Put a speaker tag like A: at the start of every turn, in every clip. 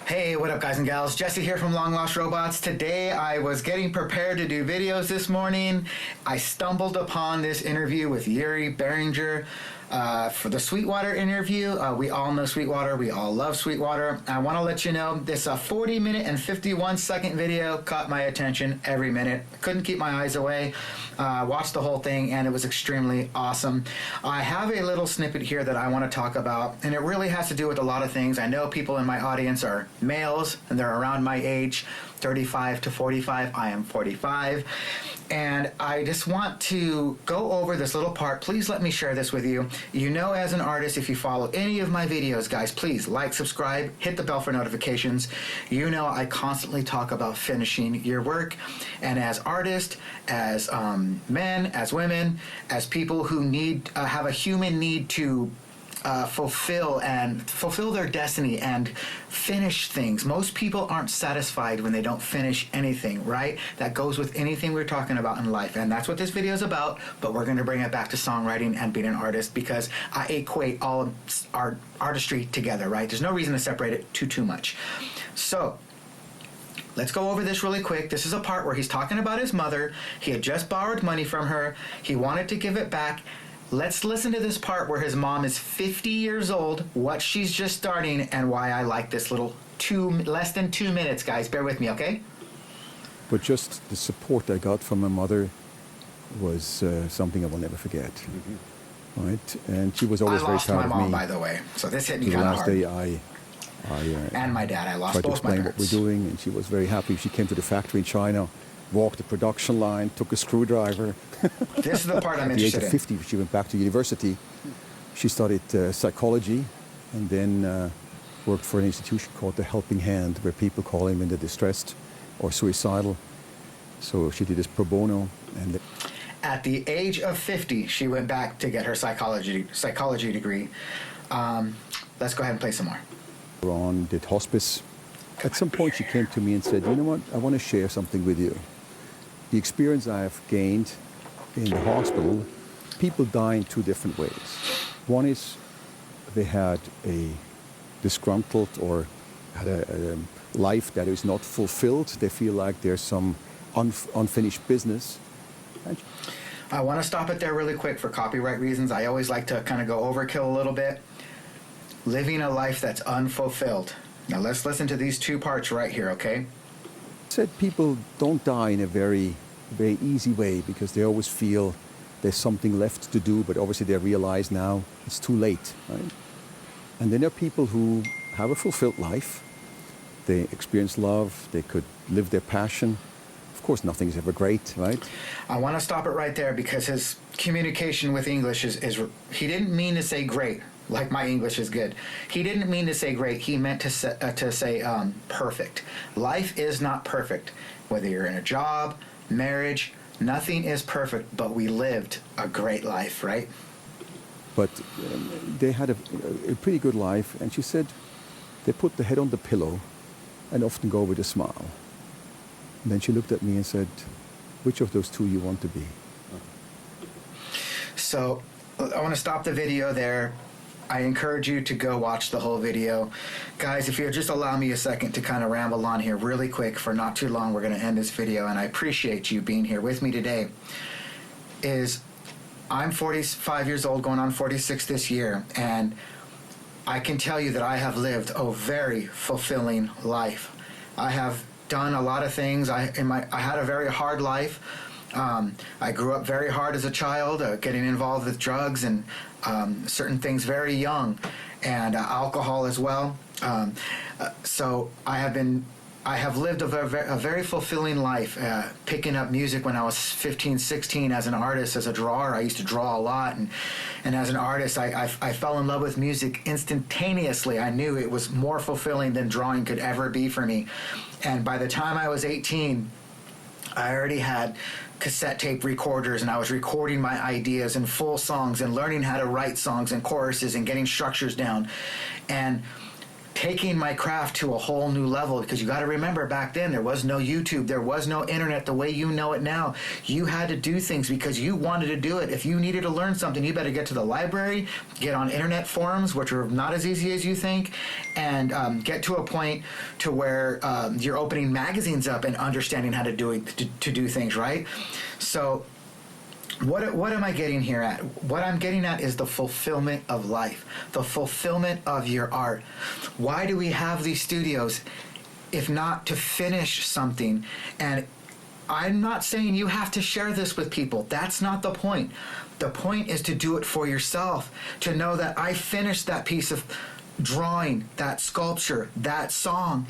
A: Hey, what up guys and gals? Jesse here from Long Lost Robots. Today I was getting prepared to do videos this morning. I stumbled upon this interview with ULi Behringer for the Sweetwater interview. We all know Sweetwater. We all love Sweetwater. I want to let you know this 40-minute and 51-second video caught my attention every minute. Couldn't keep my eyes away. Watched the whole thing and it was extremely awesome. I have a little snippet here that I want to talk about, and it really has to do with a lot of things. I know people in my audience are males and they're around my age, 35 to 45. I am 45. And I just want to go over this little part. Please let me share this with you. You know, as an artist, if you follow any of my videos, guys, please like, subscribe, hit the bell for notifications. You know I constantly talk about finishing your work. And as artists, as men, as women, as people who need have a human need to fulfill their destiny and finish things. Most people aren't satisfied when they don't finish anything, right? That goes with anything we're talking about in life, and that's what this video is about. But we're going to bring it back to songwriting and being an artist, because I equate all of our artistry together, right? There's no reason to separate it too much. So let's go over this really quick. This is a part where he's talking about his mother. He had just borrowed money from her. He wanted to give it back. Let's listen to this part where his mom is 50 years old, what she's just starting, and why I like this little less than 2 minutes, guys. Bear with me, okay?
B: But just the support I got from my mother was something I will never forget. Mm-hmm. Right? And she was always very proud of me.
A: I lost my mom, by the way, so this hit me kind of hard.
B: The last day
A: and my dad, I lost both my parents.
B: Tried to explain what we're doing, and she was very happy. She came to the factory in China, walked the production line, took a screwdriver.
A: This is the part I'm interested in.
B: At the age of 50, she went back to university. She studied psychology and then worked for an institution called the Helping Hand, where people call in when they're distressed or suicidal. So she did this pro bono. And
A: at the age of 50, she went back to get her psychology degree. Let's go ahead and play some more.
B: On did hospice. At some point, she came to me and said, "You know what? I want to share something with you. The experience I have gained in the hospital, people die in two different ways. One is they had a disgruntled or had a life that is not fulfilled. They feel like there's some unfinished business."
A: I want to stop it there really quick for copyright reasons. I always like to kind of go overkill a little bit. Living a life that's unfulfilled. Now let's listen to these two parts right here, okay?
B: Said people don't die in a very easy way, because they always feel there's something left to do, but obviously they realize now it's too late, right? And then there are people who have a fulfilled life. They experience love. They could live their passion. Of course, nothing's ever great, right?
A: I want to stop it right there, because his communication with English is he didn't mean to say great. Like my English is good. He didn't mean to say great. He meant to say perfect. Life is not perfect. Whether you're in a job, marriage, nothing is perfect, but we lived a great life, right?
B: But they had a pretty good life, and she said they put the head on the pillow and often go with a smile. And then she looked at me and said, "Which of those two you want to be?"
A: So I want to stop the video there. I encourage you to go watch the whole video. Guys, if you'll just allow me a second to kind of ramble on here really quick for not too long, we're going to end this video, and I appreciate you being here with me today. I'm 45 years old, going on 46 this year, and I can tell you that I have lived a very fulfilling life. I have done a lot of things. I had a very hard life. I grew up very hard as a child, getting involved with drugs and certain things very young, and alcohol as well. So I have lived a very fulfilling life, picking up music when I was 15, 16 as an artist, as a drawer. I used to draw a lot, and as an artist, I fell in love with music instantaneously. I knew it was more fulfilling than drawing could ever be for me. And by the time I was 18, I already had cassette tape recorders, and I was recording my ideas and full songs and learning how to write songs and choruses and getting structures down. And taking my craft to a whole new level, because you got to remember, back then there was no YouTube, there was no internet the way you know it now. You had to do things because you wanted to do it. If you needed to learn something, you better get to the library, get on internet forums, which are not as easy as you think, and get to a point to where you're opening magazines up and understanding how to do things, right? So what am I getting here at? What I'm getting at is the fulfillment of life, the fulfillment of your art. Why do we have these studios if not to finish something? And I'm not saying you have to share this with people. That's not the point. The point is to do it for yourself, to know that I finished that piece of drawing, that sculpture, that song.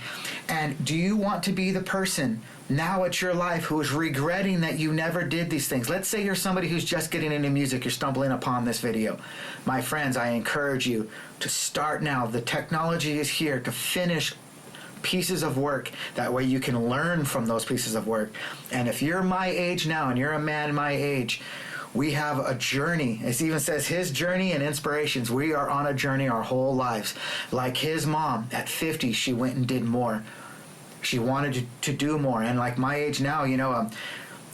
A: And do you want to be the person now at your life who is regretting that you never did these things? Let's say you're somebody who's just getting into music, you're stumbling upon this video. My friends, I encourage you to start now. The technology is here to finish pieces of work. That way you can learn from those pieces of work. And if you're my age now and you're a man my age, we have a journey. It even says his journey and inspirations. We are on a journey our whole lives. Like his mom, at 50, she went and did more. She wanted to do more. And like my age now,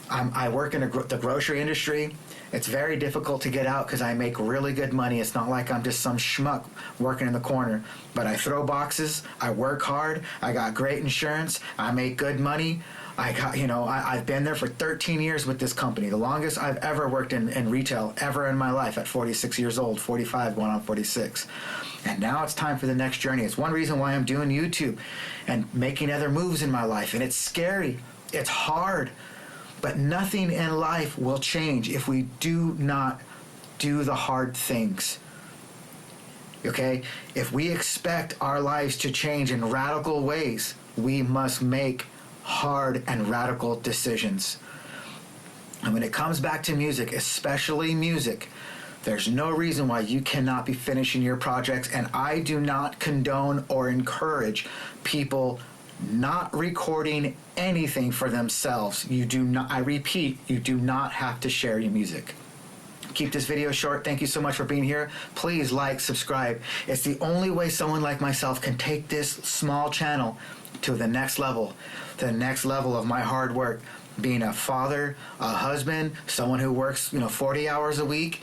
A: I work in the grocery industry. It's very difficult to get out because I make really good money. It's not like I'm just some schmuck working in the corner. But I throw boxes. I work hard. I got great insurance. I make good money. I've been there for 13 years with this company, the longest I've ever worked in retail ever in my life, at 46 years old, 45 going on 46. And now it's time for the next journey. It's one reason why I'm doing YouTube and making other moves in my life. And it's scary. It's hard. But nothing in life will change if we do not do the hard things. Okay? If we expect our lives to change in radical ways, we must make hard and radical decisions. And when it comes back to music, especially music, there's no reason why you cannot be finishing your projects. And I do not condone or encourage people not recording anything for themselves. You do not, I repeat, you do not have to share your music. Keep this video short. Thank you so much for being here. Please like, subscribe. It's the only way someone like myself can take this small channel to the next level of my hard work, being a father, a husband, someone who works 40 hours a week,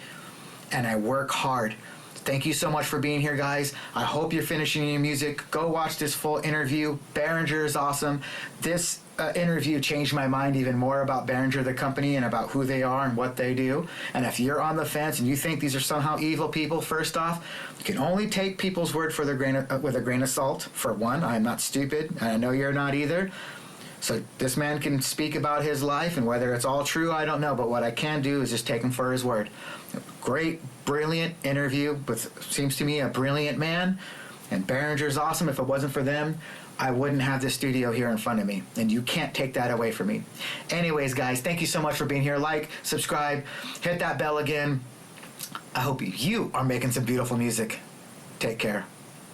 A: and I work hard. Thank you so much for being here, guys. I hope you're finishing your music. Go watch this full interview. Behringer is awesome. This interview changed my mind even more about Behringer, the company, and about who they are and what they do. And if you're on the fence and you think these are somehow evil people, first off, you can only take people's word with a grain of salt. For one, I'm not stupid, and I know you're not either. So this man can speak about his life, and whether it's all true, I don't know. But what I can do is just take him for his word. Great, brilliant interview with, seems to me, a brilliant man. And Behringer's awesome. If it wasn't for them, I wouldn't have this studio here in front of me. And you can't take that away from me. Anyways, guys, thank you so much for being here. Like, subscribe, hit that bell again. I hope you are making some beautiful music. Take care.